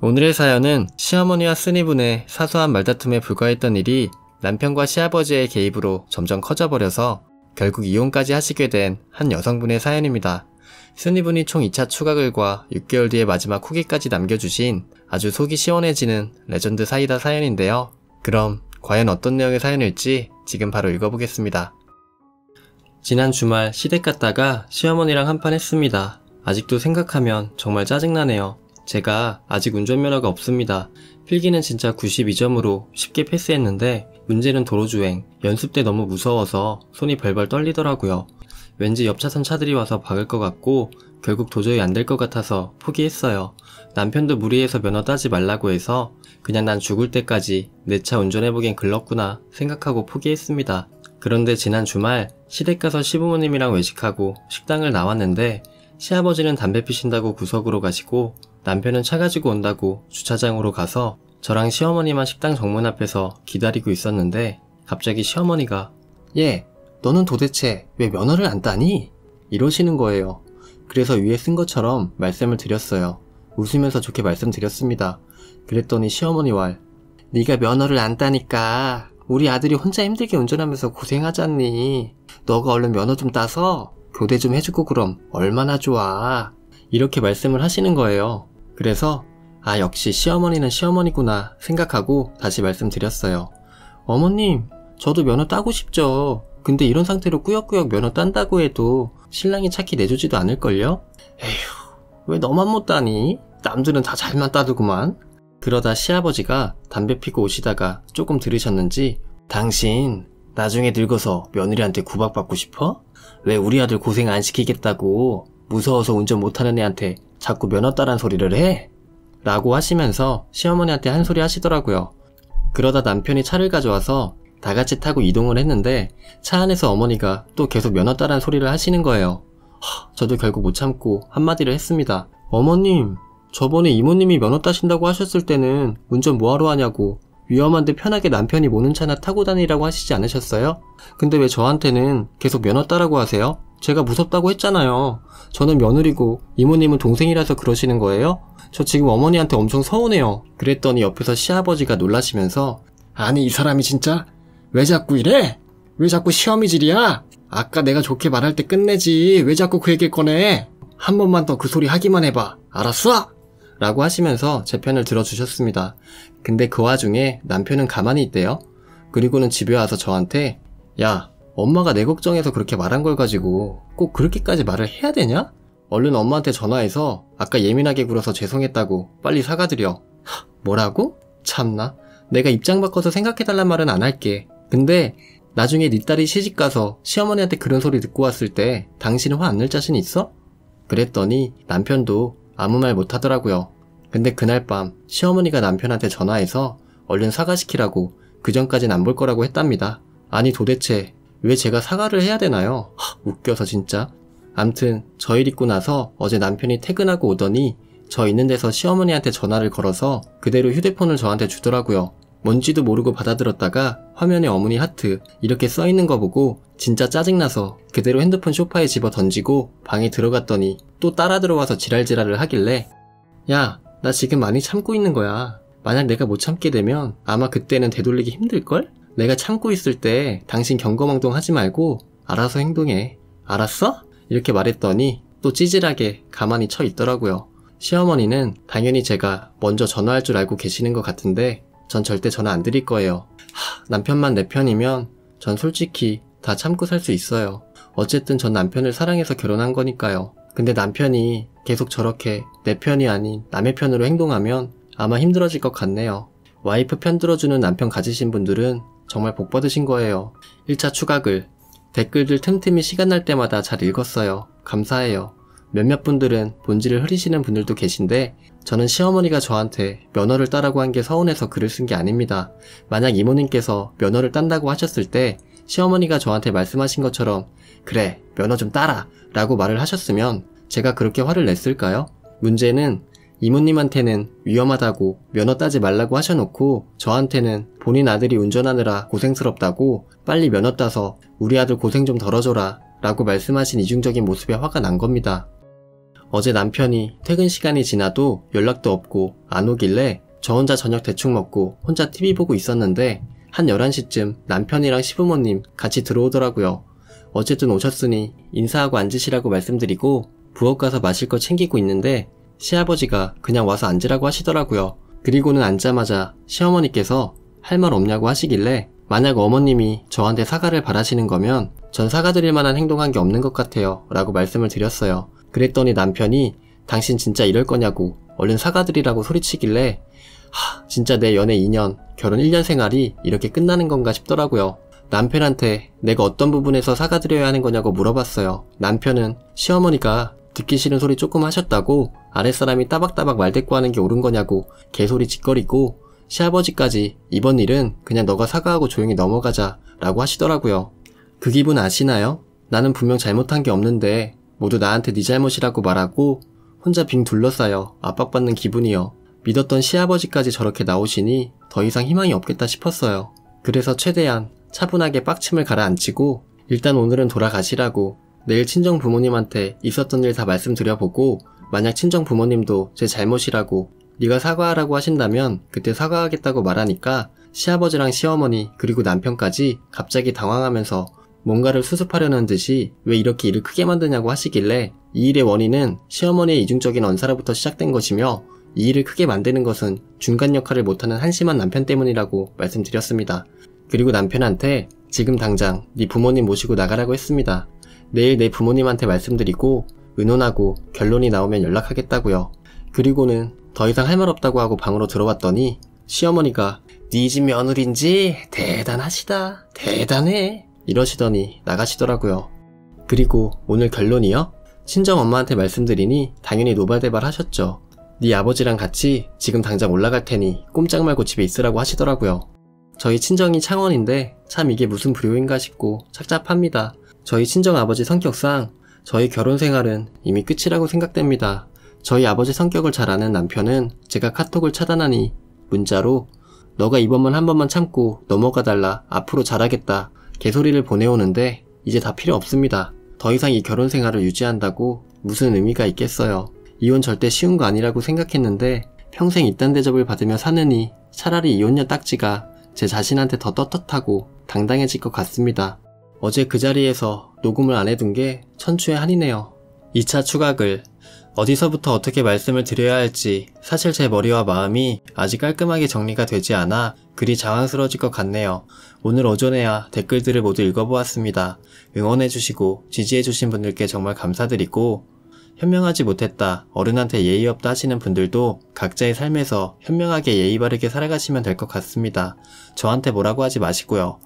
오늘의 사연은 시어머니와 쓰니분의 사소한 말다툼에 불과했던 일이 남편과 시아버지의 개입으로 점점 커져버려서 결국 이혼까지 하시게 된 한 여성분의 사연입니다. 쓰니분이 총 2차 추가글과 6개월 뒤에 마지막 후기까지 남겨주신 아주 속이 시원해지는 레전드 사이다 사연인데요. 그럼 과연 어떤 내용의 사연일지 지금 바로 읽어보겠습니다. 지난 주말 시댁 갔다가 시어머니랑 한판 했습니다. 아직도 생각하면 정말 짜증나네요. 제가 아직 운전면허가 없습니다. 필기는 진짜 92점으로 쉽게 패스했는데 문제는 도로주행, 연습 때 너무 무서워서 손이 벌벌 떨리더라고요. 왠지 옆 차선 차들이 와서 박을 것 같고 결국 도저히 안 될 것 같아서 포기했어요. 남편도 무리해서 면허 따지 말라고 해서 그냥 난 죽을 때까지 내 차 운전해보긴 글렀구나 생각하고 포기했습니다. 그런데 지난 주말 시댁 가서 시부모님이랑 외식하고 식당을 나왔는데 시아버지는 담배 피신다고 구석으로 가시고 남편은 차 가지고 온다고 주차장으로 가서 저랑 시어머니만 식당 정문 앞에서 기다리고 있었는데 갑자기 시어머니가 얘, 너는 도대체 왜 면허를 안 따니? 이러시는 거예요. 그래서 위에 쓴 것처럼 말씀을 드렸어요. 웃으면서 좋게 말씀드렸습니다. 그랬더니 시어머니 왈, 네가 면허를 안 따니까 우리 아들이 혼자 힘들게 운전하면서 고생하잖니. 너가 얼른 면허 좀 따서 교대 좀 해주고 그럼 얼마나 좋아. 이렇게 말씀을 하시는 거예요. 그래서 아 역시 시어머니는 시어머니구나 생각하고 다시 말씀드렸어요. 어머님, 저도 면허 따고 싶죠. 근데 이런 상태로 꾸역꾸역 면허 딴다고 해도 신랑이 차키 내주지도 않을걸요? 에휴, 왜 너만 못 따니? 남들은 다 잘만 따두구만. 그러다 시아버지가 담배 피고 오시다가 조금 들으셨는지 당신 나중에 늙어서 며느리한테 구박받고 싶어? 왜 우리 아들 고생 안 시키겠다고 무서워서 운전 못하는 애한테 자꾸 면허 따란 소리를 해? 라고 하시면서 시어머니한테 한 소리 하시더라고요. 그러다 남편이 차를 가져와서 다같이 타고 이동을 했는데 차 안에서 어머니가 또 계속 면허 따란 소리를 하시는 거예요. 저도 결국 못 참고 한마디를 했습니다. 어머님, 저번에 이모님이 면허 따신다고 하셨을 때는 운전 뭐하러 하냐고 위험한데 편하게 남편이 모는 차나 타고 다니라고 하시지 않으셨어요? 근데 왜 저한테는 계속 면허 따라고 하세요? 제가 무섭다고 했잖아요. 저는 며느리고 이모님은 동생이라서 그러시는 거예요? 저 지금 어머니한테 엄청 서운해요. 그랬더니 옆에서 시아버지가 놀라시면서 아니 이 사람이 진짜 왜 자꾸 이래? 왜 자꾸 시어미질이야? 아까 내가 좋게 말할 때 끝내지 왜 자꾸 그 얘기를 꺼내? 한 번만 더 그 소리 하기만 해봐. 알았어? 라고 하시면서 제 편을 들어주셨습니다. 근데 그 와중에 남편은 가만히 있대요. 그리고는 집에 와서 저한테 야, 엄마가 내 걱정해서 그렇게 말한 걸 가지고 꼭 그렇게까지 말을 해야 되냐? 얼른 엄마한테 전화해서 아까 예민하게 굴어서 죄송했다고 빨리 사과드려. 뭐라고? 참나. 내가 입장 바꿔서 생각해달란 말은 안 할게. 근데 나중에 네 딸이 시집가서 시어머니한테 그런 소리 듣고 왔을 때 당신은 화 안 낼 자신 있어? 그랬더니 남편도 아무 말 못하더라고요. 근데 그날 밤 시어머니가 남편한테 전화해서 얼른 사과시키라고 그 전까진 안 볼 거라고 했답니다. 아니 도대체 왜 제가 사과를 해야 되나요? 웃겨서 진짜. 암튼 저 일 있고 나서 어제 남편이 퇴근하고 오더니 저 있는 데서 시어머니한테 전화를 걸어서 그대로 휴대폰을 저한테 주더라고요. 뭔지도 모르고 받아들었다가 화면에 어머니 하트 이렇게 써있는 거 보고 진짜 짜증나서 그대로 핸드폰 소파에 집어 던지고 방에 들어갔더니 또 따라 들어와서 지랄지랄을 하길래 야, 나 지금 많이 참고 있는 거야. 만약 내가 못 참게 되면 아마 그때는 되돌리기 힘들걸? 내가 참고 있을 때 당신 경거망동 하지 말고 알아서 행동해. 알았어? 이렇게 말했더니 또 찌질하게 가만히 쳐 있더라고요. 시어머니는 당연히 제가 먼저 전화할 줄 알고 계시는 것 같은데 전 절대 전화 안 드릴 거예요. 남편만 내 편이면 전 솔직히 다 참고 살 수 있어요. 어쨌든 전 남편을 사랑해서 결혼한 거니까요. 근데 남편이 계속 저렇게 내 편이 아닌 남의 편으로 행동하면 아마 힘들어질 것 같네요. 와이프 편 들어주는 남편 가지신 분들은 정말 복 받으신 거예요. 1차 추가글 댓글들 틈틈이 시간 날 때마다 잘 읽었어요. 감사해요. 몇몇 분들은 본질을 흐리시는 분들도 계신데 저는 시어머니가 저한테 면허를 따라고 한 게 서운해서 글을 쓴 게 아닙니다. 만약 이모님께서 면허를 딴다고 하셨을 때 시어머니가 저한테 말씀하신 것처럼 그래 면허 좀 따라 라고 말을 하셨으면 제가 그렇게 화를 냈을까요? 문제는 이모님한테는 위험하다고 면허 따지 말라고 하셔놓고 저한테는 본인 아들이 운전하느라 고생스럽다고 빨리 면허 따서 우리 아들 고생 좀 덜어줘라 라고 말씀하신 이중적인 모습에 화가 난 겁니다. 어제 남편이 퇴근 시간이 지나도 연락도 없고 안 오길래 저 혼자 저녁 대충 먹고 혼자 TV 보고 있었는데 한 11시쯤 남편이랑 시부모님 같이 들어오더라고요. 어쨌든 오셨으니 인사하고 앉으시라고 말씀드리고 부엌 가서 마실 거 챙기고 있는데 시아버지가 그냥 와서 앉으라고 하시더라고요. 그리고는 앉자마자 시어머니께서 할 말 없냐고 하시길래 만약 어머님이 저한테 사과를 바라시는 거면 전 사과드릴 만한 행동한 게 없는 것 같아요 라고 말씀을 드렸어요. 그랬더니 남편이 당신 진짜 이럴 거냐고 얼른 사과드리라고 소리치길래 진짜 내 연애 2년, 결혼 1년 생활이 이렇게 끝나는 건가 싶더라고요. 남편한테 내가 어떤 부분에서 사과드려야 하는 거냐고 물어봤어요. 남편은 시어머니가 듣기 싫은 소리 조금 하셨다고 아랫사람이 따박따박 말대꾸하는 게 옳은 거냐고 개소리 짓거리고 시아버지까지 이번 일은 그냥 너가 사과하고 조용히 넘어가자 라고 하시더라고요. 그 기분 아시나요? 나는 분명 잘못한 게 없는데 모두 나한테 네 잘못이라고 말하고 혼자 빙 둘러싸여 압박받는 기분이요. 믿었던 시아버지까지 저렇게 나오시니 더 이상 희망이 없겠다 싶었어요. 그래서 최대한 차분하게 빡침을 가라앉히고 일단 오늘은 돌아가시라고 내일 친정 부모님한테 있었던 일 다 말씀드려보고 만약 친정 부모님도 제 잘못이라고 네가 사과하라고 하신다면 그때 사과하겠다고 말하니까 시아버지랑 시어머니 그리고 남편까지 갑자기 당황하면서 뭔가를 수습하려는 듯이 왜 이렇게 일을 크게 만드냐고 하시길래 이 일의 원인은 시어머니의 이중적인 언사로부터 시작된 것이며 이 일을 크게 만드는 것은 중간 역할을 못하는 한심한 남편 때문이라고 말씀드렸습니다. 그리고 남편한테 지금 당장 네 부모님 모시고 나가라고 했습니다. 내일 내 부모님한테 말씀드리고 의논하고 결론이 나오면 연락하겠다고요. 그리고는 더 이상 할 말 없다고 하고 방으로 들어왔더니 시어머니가 네 집 며느린지 대단하시다 대단해 이러시더니 나가시더라고요. 그리고 오늘 결론이요? 친정 엄마한테 말씀드리니 당연히 노발대발 하셨죠. 네 아버지랑 같이 지금 당장 올라갈 테니 꼼짝 말고 집에 있으라고 하시더라고요. 저희 친정이 창원인데 참 이게 무슨 불효인가 싶고 착잡합니다. 저희 친정 아버지 성격상 저희 결혼 생활은 이미 끝이라고 생각됩니다. 저희 아버지 성격을 잘 아는 남편은 제가 카톡을 차단하니 문자로 너가 이번만 한 번만 참고 넘어가달라 앞으로 잘하겠다 개소리를 보내오는데 이제 다 필요 없습니다. 더 이상 이 결혼 생활을 유지한다고 무슨 의미가 있겠어요. 이혼 절대 쉬운 거 아니라고 생각했는데 평생 이딴 대접을 받으며 사느니 차라리 이혼녀 딱지가 제 자신한테 더 떳떳하고 당당해질 것 같습니다. 어제 그 자리에서 녹음을 안 해둔 게 천추의 한이네요. 2차 추가글. 어디서부터 어떻게 말씀을 드려야 할지 사실 제 머리와 마음이 아직 깔끔하게 정리가 되지 않아 글이 장황스러워질 것 같네요. 오늘 오전에야 댓글들을 모두 읽어보았습니다. 응원해주시고 지지해주신 분들께 정말 감사드리고 현명하지 못했다, 어른한테 예의 없다 하시는 분들도 각자의 삶에서 현명하게 예의 바르게 살아가시면 될 것 같습니다. 저한테 뭐라고 하지 마시고요.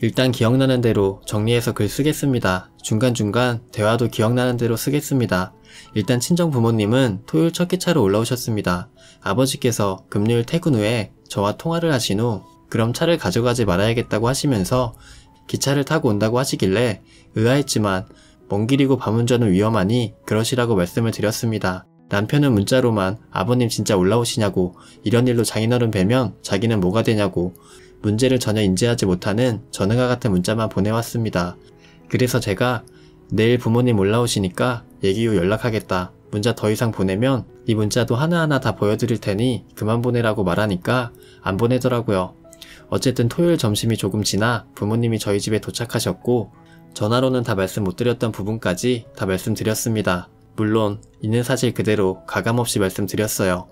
일단 기억나는 대로 정리해서 글 쓰겠습니다. 중간중간 대화도 기억나는 대로 쓰겠습니다. 일단 친정 부모님은 토요일 첫 기차로 올라오셨습니다. 아버지께서 금요일 퇴근 후에 저와 통화를 하신 후 그럼 차를 가져가지 말아야겠다고 하시면서 기차를 타고 온다고 하시길래 의아했지만 먼 길이고 밤운전은 위험하니 그러시라고 말씀을 드렸습니다. 남편은 문자로만 아버님 진짜 올라오시냐고, 이런 일로 장인어른 뵈면 자기는 뭐가 되냐고 문제를 전혀 인지하지 못하는 전응과 같은 문자만 보내왔습니다. 그래서 제가 내일 부모님 올라오시니까 얘기 후 연락하겠다. 문자 더 이상 보내면 이 문자도 하나하나 다 보여드릴 테니 그만 보내라고 말하니까 안 보내더라고요. 어쨌든 토요일 점심이 조금 지나 부모님이 저희 집에 도착하셨고 전화로는 다 말씀 못 드렸던 부분까지 다 말씀드렸습니다. 물론 있는 사실 그대로 가감없이 말씀드렸어요.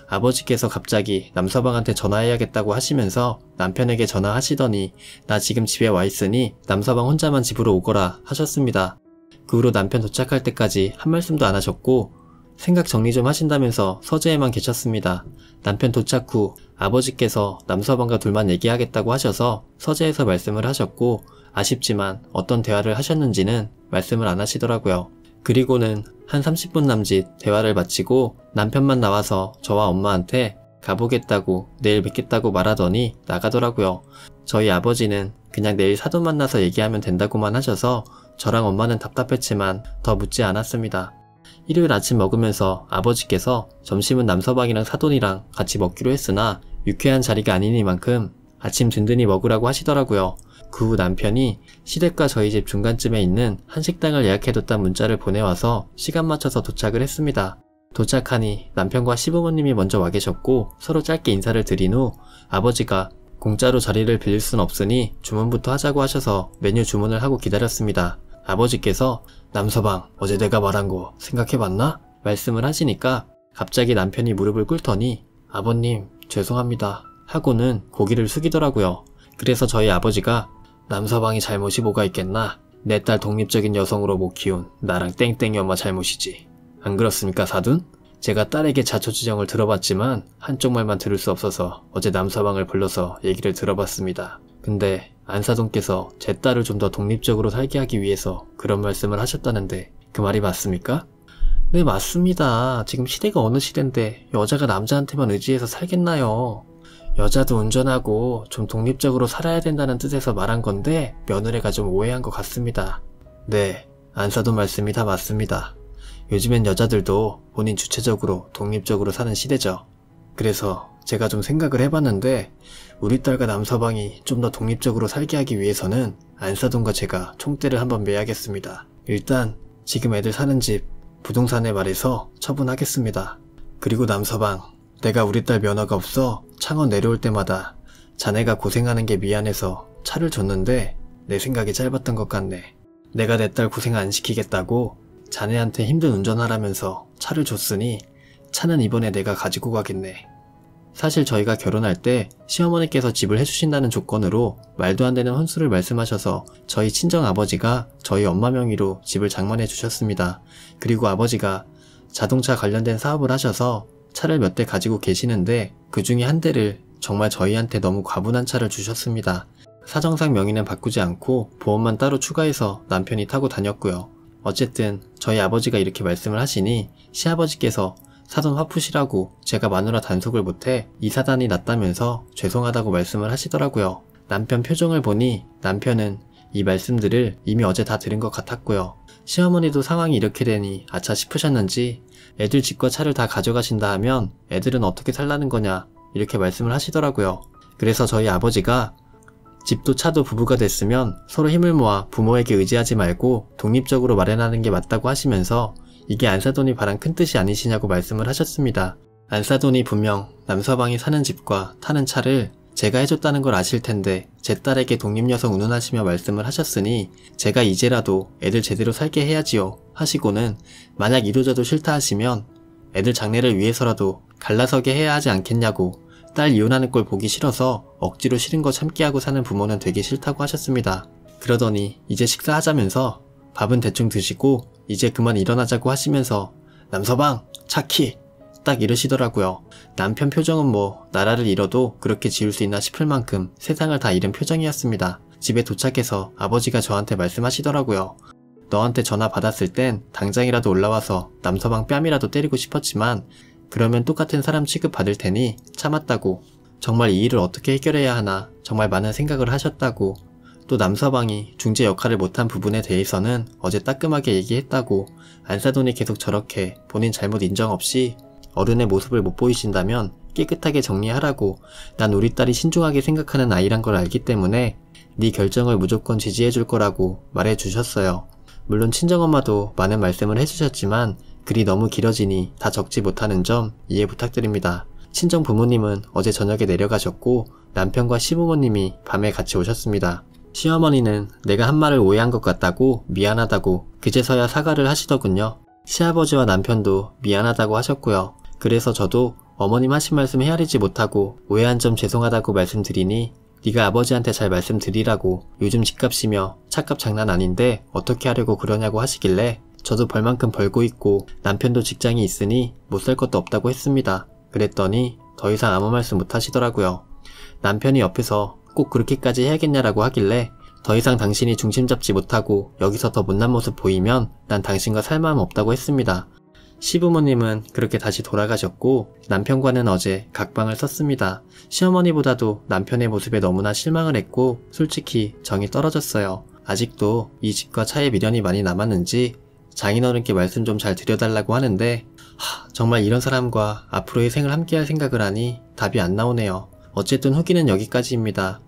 아버지께서 갑자기 남서방한테 전화해야겠다고 하시면서 남편에게 전화하시더니 나 지금 집에 와 있으니 남서방 혼자만 집으로 오거라 하셨습니다. 그 후로 남편 도착할 때까지 한 말씀도 안 하셨고 생각 정리 좀 하신다면서 서재에만 계셨습니다. 남편 도착 후 아버지께서 남서방과 둘만 얘기하겠다고 하셔서 서재에서 말씀을 하셨고 아쉽지만 어떤 대화를 하셨는지는 말씀을 안 하시더라고요. 그리고는 한 30분 남짓 대화를 마치고 남편만 나와서 저와 엄마한테 가보겠다고 내일 뵙겠다고 말하더니 나가더라고요. 저희 아버지는 그냥 내일 사돈 만나서 얘기하면 된다고만 하셔서 저랑 엄마는 답답했지만 더 묻지 않았습니다. 일요일 아침 먹으면서 아버지께서 점심은 남서방이랑 사돈이랑 같이 먹기로 했으나 유쾌한 자리가 아니니만큼 아침 든든히 먹으라고 하시더라고요. 그 후 남편이 시댁과 저희 집 중간쯤에 있는 한식당을 예약해뒀다 문자를 보내와서 시간 맞춰서 도착을 했습니다. 도착하니 남편과 시부모님이 먼저 와 계셨고 서로 짧게 인사를 드린 후 아버지가 공짜로 자리를 빌릴 순 없으니 주문부터 하자고 하셔서 메뉴 주문을 하고 기다렸습니다. 아버지께서 남서방 어제 내가 말한 거 생각해봤나? 말씀을 하시니까 갑자기 남편이 무릎을 꿇더니 아버님 죄송합니다 하고는 고개를 숙이더라고요. 그래서 저희 아버지가 남서방이 잘못이 뭐가 있겠나? 내 딸 독립적인 여성으로 못 키운 나랑 땡땡이 엄마 잘못이지. 안 그렇습니까 사돈? 제가 딸에게 자초지정을 들어봤지만 한쪽 말만 들을 수 없어서 어제 남서방을 불러서 얘기를 들어봤습니다. 근데 안사돈께서 제 딸을 좀 더 독립적으로 살게 하기 위해서 그런 말씀을 하셨다는데 그 말이 맞습니까? 네 맞습니다. 지금 시대가 어느 시대인데 여자가 남자한테만 의지해서 살겠나요? 여자도 운전하고 좀 독립적으로 살아야 된다는 뜻에서 말한 건데 며느리가 좀 오해한 것 같습니다. 네, 안사돈 말씀이 다 맞습니다. 요즘엔 여자들도 본인 주체적으로 독립적으로 사는 시대죠. 그래서 제가 좀 생각을 해봤는데 우리 딸과 남서방이 좀 더 독립적으로 살게 하기 위해서는 안사돈과 제가 총대를 한번 매야겠습니다. 일단 지금 애들 사는 집 부동산에 말해서 처분하겠습니다. 그리고 남서방, 내가 우리 딸 면허가 없어 창원 내려올 때마다 자네가 고생하는 게 미안해서 차를 줬는데 내 생각이 짧았던 것 같네. 내가 내 딸 고생 안 시키겠다고 자네한테 힘든 운전하라면서 차를 줬으니 차는 이번에 내가 가지고 가겠네. 사실 저희가 결혼할 때 시어머니께서 집을 해주신다는 조건으로 말도 안 되는 혼수를 말씀하셔서 저희 친정아버지가 저희 엄마 명의로 집을 장만해 주셨습니다. 그리고 아버지가 자동차 관련된 사업을 하셔서 차를 몇 대 가지고 계시는데 그 중에 한 대를 정말 저희한테 너무 과분한 차를 주셨습니다. 사정상 명의는 바꾸지 않고 보험만 따로 추가해서 남편이 타고 다녔고요. 어쨌든 저희 아버지가 이렇게 말씀을 하시니 시아버지께서 사돈 화푸시라고 제가 마누라 단속을 못해 이 사단이 났다면서 죄송하다고 말씀을 하시더라고요. 남편 표정을 보니 남편은 이 말씀들을 이미 어제 다 들은 것 같았고요. 시어머니도 상황이 이렇게 되니 아차 싶으셨는지 애들 집과 차를 다 가져가신다 하면 애들은 어떻게 살라는 거냐 이렇게 말씀을 하시더라고요. 그래서 저희 아버지가 집도 차도 부부가 됐으면 서로 힘을 모아 부모에게 의지하지 말고 독립적으로 마련하는 게 맞다고 하시면서 이게 안사돈이 바란 큰 뜻이 아니시냐고 말씀을 하셨습니다. 안사돈이 분명 남서방이 사는 집과 타는 차를 제가 해줬다는 걸 아실 텐데 제 딸에게 독립여성 운운하시며 말씀을 하셨으니 제가 이제라도 애들 제대로 살게 해야지요 하시고는 만약 이루어져도 싫다 하시면 애들 장래를 위해서라도 갈라서게 해야 하지 않겠냐고 딸 이혼하는 꼴 보기 싫어서 억지로 싫은 거 참게 하고 사는 부모는 되기 싫다고 하셨습니다. 그러더니 이제 식사하자면서 밥은 대충 드시고 이제 그만 일어나자고 하시면서 남서방 차키 딱 이러시더라고요. 남편 표정은 뭐 나라를 잃어도 그렇게 지울 수 있나 싶을 만큼 세상을 다 잃은 표정이었습니다. 집에 도착해서 아버지가 저한테 말씀하시더라고요. 너한테 전화 받았을 땐 당장이라도 올라와서 남서방 뺨이라도 때리고 싶었지만 그러면 똑같은 사람 취급받을 테니 참았다고. 정말 이 일을 어떻게 해결해야 하나 정말 많은 생각을 하셨다고. 또 남서방이 중재 역할을 못한 부분에 대해서는 어제 따끔하게 얘기했다고. 안사돈이 계속 저렇게 본인 잘못 인정 없이 어른의 모습을 못 보이신다면 깨끗하게 정리하라고. 난 우리 딸이 신중하게 생각하는 아이란 걸 알기 때문에 네 결정을 무조건 지지해줄 거라고 말해주셨어요. 물론 친정엄마도 많은 말씀을 해주셨지만 글이 너무 길어지니 다 적지 못하는 점 이해 부탁드립니다. 친정 부모님은 어제 저녁에 내려가셨고 남편과 시부모님이 밤에 같이 오셨습니다. 시어머니는 내가 한 말을 오해한 것 같다고 미안하다고 그제서야 사과를 하시더군요. 시아버지와 남편도 미안하다고 하셨고요. 그래서 저도 어머님 하신 말씀 헤아리지 못하고 오해한 점 죄송하다고 말씀드리니 네가 아버지한테 잘 말씀드리라고 요즘 집값이며 차값 장난 아닌데 어떻게 하려고 그러냐고 하시길래 저도 벌만큼 벌고 있고 남편도 직장이 있으니 못 살 것도 없다고 했습니다. 그랬더니 더 이상 아무 말씀 못 하시더라고요. 남편이 옆에서 꼭 그렇게까지 해야겠냐라고 하길래 더 이상 당신이 중심 잡지 못하고 여기서 더 못난 모습 보이면 난 당신과 살 마음 없다고 했습니다. 시부모님은 그렇게 다시 돌아가셨고 남편과는 어제 각방을 썼습니다. 시어머니보다도 남편의 모습에 너무나 실망을 했고 솔직히 정이 떨어졌어요. 아직도 이 집과 차에 미련이 많이 남았는지 장인어른께 말씀 좀 잘 드려달라고 하는데 정말 이런 사람과 앞으로의 생을 함께할 생각을 하니 답이 안 나오네요. 어쨌든 후기는 여기까지입니다.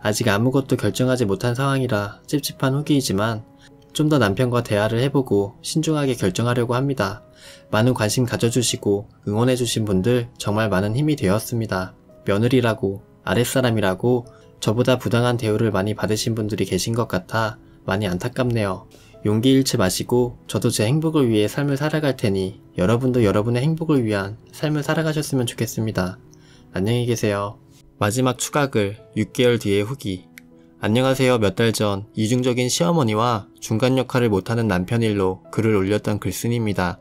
아직 아무것도 결정하지 못한 상황이라 찝찝한 후기이지만 좀 더 남편과 대화를 해보고 신중하게 결정하려고 합니다. 많은 관심 가져주시고 응원해주신 분들 정말 많은 힘이 되었습니다. 며느리라고, 아랫사람이라고 저보다 부당한 대우를 많이 받으신 분들이 계신 것 같아 많이 안타깝네요. 용기 잃지 마시고 저도 제 행복을 위해 삶을 살아갈 테니 여러분도 여러분의 행복을 위한 삶을 살아가셨으면 좋겠습니다. 안녕히 계세요. 마지막 추가글 6개월 뒤의 후기. 안녕하세요. 몇 달 전 이중적인 시어머니와 중간 역할을 못하는 남편 일로 글을 올렸던 글쓴이입니다.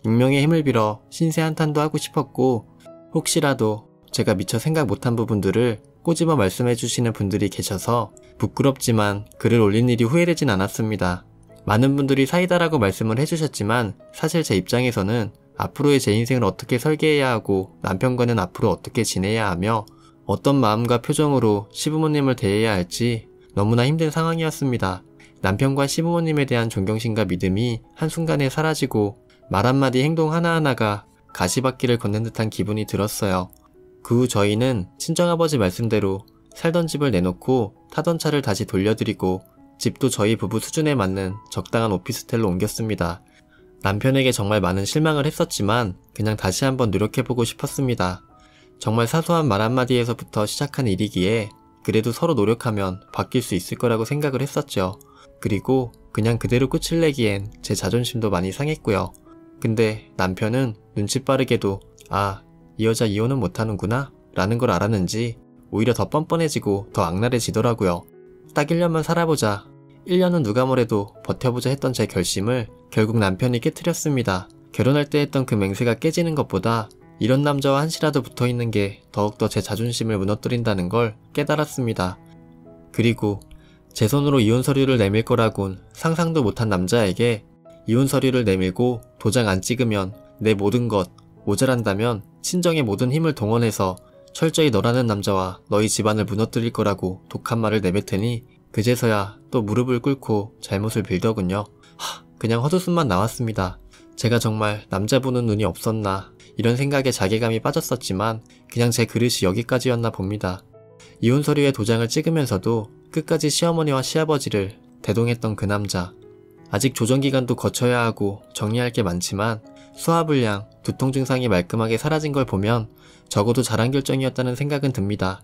익명의 힘을 빌어 신세 한탄도 하고 싶었고 혹시라도 제가 미처 생각 못한 부분들을 꼬집어 말씀해주시는 분들이 계셔서 부끄럽지만 글을 올린 일이 후회되진 않았습니다. 많은 분들이 사이다라고 말씀을 해주셨지만 사실 제 입장에서는 앞으로의 제 인생을 어떻게 설계해야 하고 남편과는 앞으로 어떻게 지내야 하며 어떤 마음과 표정으로 시부모님을 대해야 할지 너무나 힘든 상황이었습니다. 남편과 시부모님에 대한 존경심과 믿음이 한순간에 사라지고 말 한마디 행동 하나하나가 가시밭길을 걷는 듯한 기분이 들었어요. 그 후 저희는 친정아버지 말씀대로 살던 집을 내놓고 타던 차를 다시 돌려드리고 집도 저희 부부 수준에 맞는 적당한 오피스텔로 옮겼습니다. 남편에게 정말 많은 실망을 했었지만 그냥 다시 한번 노력해보고 싶었습니다. 정말 사소한 말 한마디에서부터 시작한 일이기에 그래도 서로 노력하면 바뀔 수 있을 거라고 생각을 했었죠. 그리고 그냥 그대로 끝을 내기엔 제 자존심도 많이 상했고요. 근데 남편은 눈치 빠르게도 이 여자 이혼은 못하는구나 라는 걸 알았는지 오히려 더 뻔뻔해지고 더 악랄해지더라고요. 딱 1년만 살아보자. 1년은 누가 뭐래도 버텨보자 했던 제 결심을 결국 남편이 깨트렸습니다. 결혼할 때 했던 그 맹세가 깨지는 것보다 이런 남자와 한시라도 붙어있는 게 더욱더 제 자존심을 무너뜨린다는 걸 깨달았습니다. 그리고 제 손으로 이혼 서류를 내밀 거라곤 상상도 못한 남자에게 이혼 서류를 내밀고 도장 안 찍으면 내 모든 것 모자란다면 친정의 모든 힘을 동원해서 철저히 너라는 남자와 너희 집안을 무너뜨릴 거라고 독한 말을 내뱉으니 그제서야 또 무릎을 꿇고 잘못을 빌더군요. 그냥 헛웃음만 나왔습니다. 제가 정말 남자 보는 눈이 없었나 이런 생각에 자괴감이 빠졌었지만 그냥 제 그릇이 여기까지였나 봅니다. 이혼 서류에 도장을 찍으면서도 끝까지 시어머니와 시아버지를 대동했던 그 남자. 아직 조정기간도 거쳐야 하고 정리할 게 많지만 소화불량, 두통 증상이 말끔하게 사라진 걸 보면 적어도 잘한 결정이었다는 생각은 듭니다.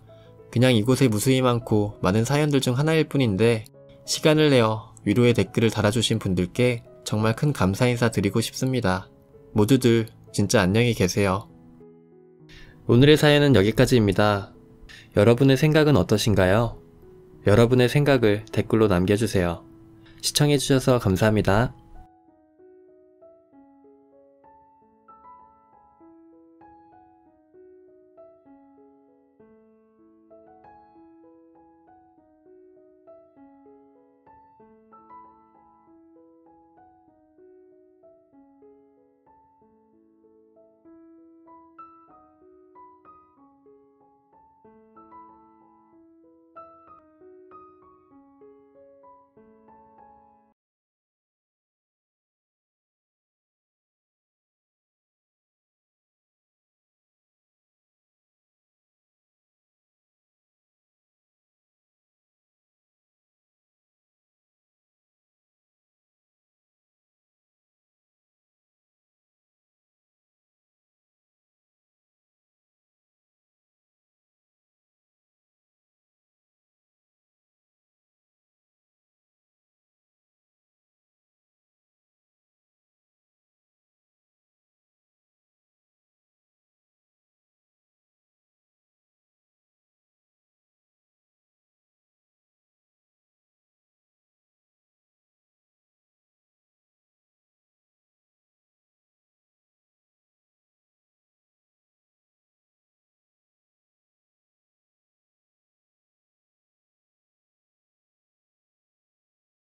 그냥 이곳에 무수히 많고 많은 사연들 중 하나일 뿐인데 시간을 내어 위로의 댓글을 달아주신 분들께 정말 큰 감사 인사 드리고 싶습니다. 모두들 진짜 안녕히 계세요. 오늘의 사연은 여기까지입니다. 여러분의 생각은 어떠신가요? 여러분의 생각을 댓글로 남겨주세요. 시청해주셔서 감사합니다.